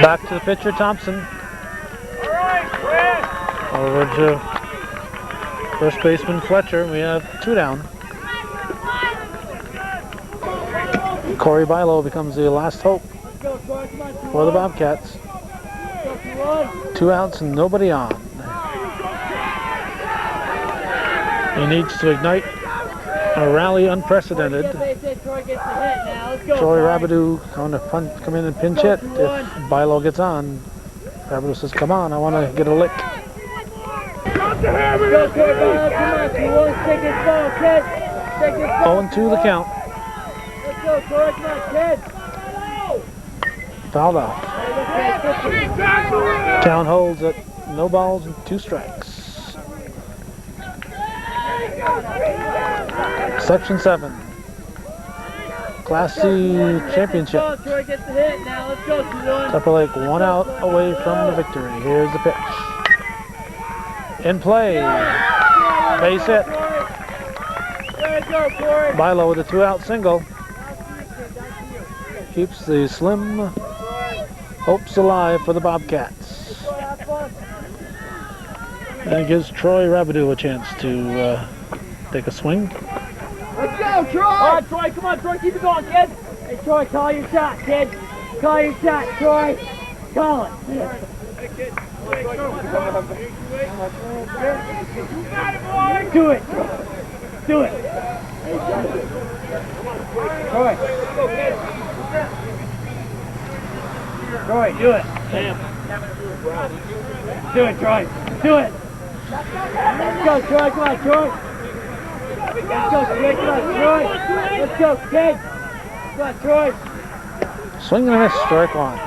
[SPEAKER 1] Back to the pitcher, Thompson. Over to first baseman Fletcher. We have 2 down. Corey Bilo becomes the last hope for the Bobcats. 2 outs and nobody on. He needs to ignite a rally unprecedented. Troy Rabidou going to come in and pinch hit. If Bilo gets on, Rabidou says, come on, I want to get a lick. 0-2 the count. Fouled out. Count holds at no balls and 2 strikes. Section 7. Class C championship. Tupper Lake 1 out away from the victory. Here's the pitch. In play. Base hit.
[SPEAKER 3] Way to go, Corey.
[SPEAKER 1] Bilo with a 2-out single. Keeps the slim hopes alive for the Bobcats. And gives Troy Rabideau a chance to take a swing.
[SPEAKER 3] Let's go, Troy! All right, Troy, come on, Troy, keep it going, kid. Hey, Troy, call your shot, kid. Call your shot, Troy. Call it. Do it. Do it. Troy. Troy, do it. Do it, Troy. Do it. Let's go, Troy. Come on, Troy. Let's go, kid. Come on, Troy. Let's go, kid. Come on, Troy.
[SPEAKER 1] Swing and a miss, strike one.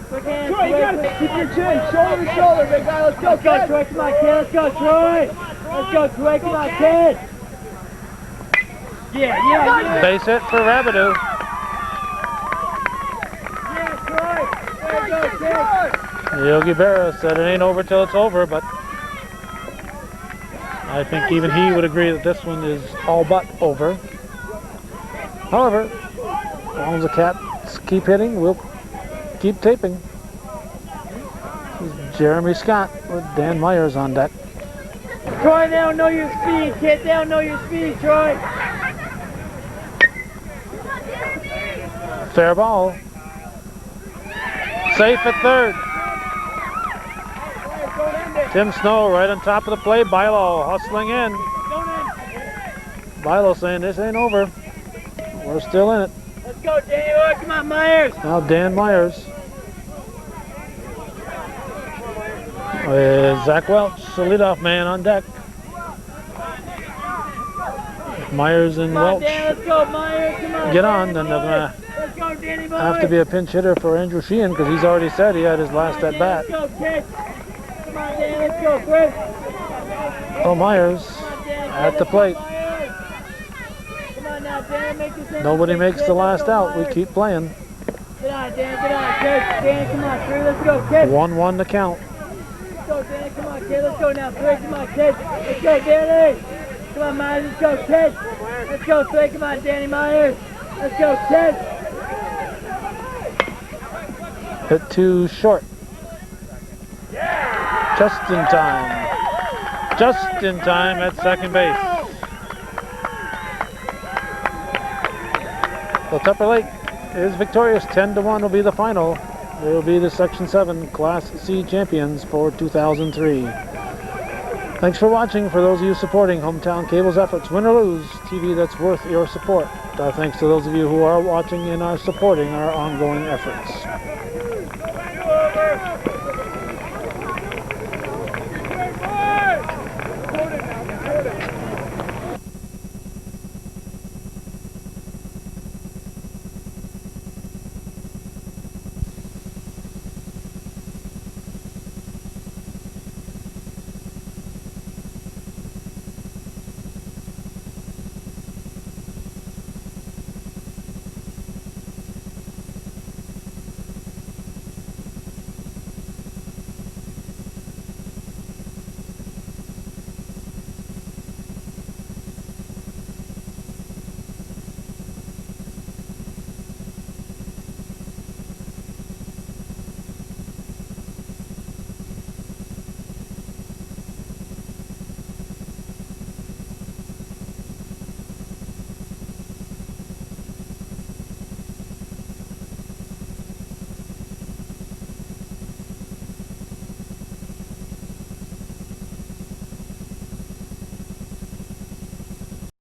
[SPEAKER 3] Troy, you gotta keep your chin, shoulder to shoulder, big guy. Let's go, Troy. Come on, kid. Let's go, Troy. Let's go, Troy. Come on, kid. Yeah.
[SPEAKER 1] Base hit for Rabideau.
[SPEAKER 3] Yeah, Troy. There you go, kid.
[SPEAKER 1] Yogi Berra said it ain't over till it's over, but I think even he would agree that this one is all but over. However, as long as the Cats keep hitting, we'll keep taping. This is Jeremy Scott with Dan Myers on deck.
[SPEAKER 3] Troy, they don't know your speed, kid. They don't know your speed, Troy.
[SPEAKER 1] Fair ball. Safe at third. Tim Snow right on top of the plate. Bilo hustling in. Bilo saying this ain't over. We're still in it.
[SPEAKER 3] Let's go, Danny. Come on, Myers.
[SPEAKER 1] Now Dan Myers. With Zach Welch, the leadoff man on deck. Myers and
[SPEAKER 3] Come on,
[SPEAKER 1] Welch
[SPEAKER 3] Dan. Let's go, Myers. Come on,
[SPEAKER 1] get on,
[SPEAKER 3] Danny
[SPEAKER 1] then they're
[SPEAKER 3] boy.
[SPEAKER 1] gonna
[SPEAKER 3] Let's go, Danny boy.
[SPEAKER 1] have to be a pinch hitter for Andrew Sheehan because he's already said he had his last at bat.
[SPEAKER 3] Let's go, kid. Come on, Dan. Let's go, Chris.
[SPEAKER 1] Oh, Myers
[SPEAKER 3] Come on, Dan.
[SPEAKER 1] at the plate.
[SPEAKER 3] Come on now, Dan. Make this
[SPEAKER 1] Nobody
[SPEAKER 3] interesting,
[SPEAKER 1] makes
[SPEAKER 3] kid.
[SPEAKER 1] the
[SPEAKER 3] Let's
[SPEAKER 1] last
[SPEAKER 3] go,
[SPEAKER 1] out. We
[SPEAKER 3] Myers.
[SPEAKER 1] keep playing.
[SPEAKER 3] Get on, Dan. Get on, kid. Dan, come on, 3. Let's go, kid.
[SPEAKER 1] 1-1 to count.
[SPEAKER 3] Let's go, Danny. Come on, kid. Let's go now. 3. Come on, kid. Let's go, Danny. Come on, Myers. Let's go, kid. Let's go, 3. Come on, Danny Myers. Let's go, kid.
[SPEAKER 1] Hit too short. Just in time. Just in time at second base. So Tupper Lake is victorious. 10-1 will be the final. They will be the Section 7 Class C champions for 2003. Thanks for watching. For those of you supporting Hometown Cable's efforts, win or lose, TV that's worth your support. Thanks to those of you who are watching and are supporting our ongoing efforts.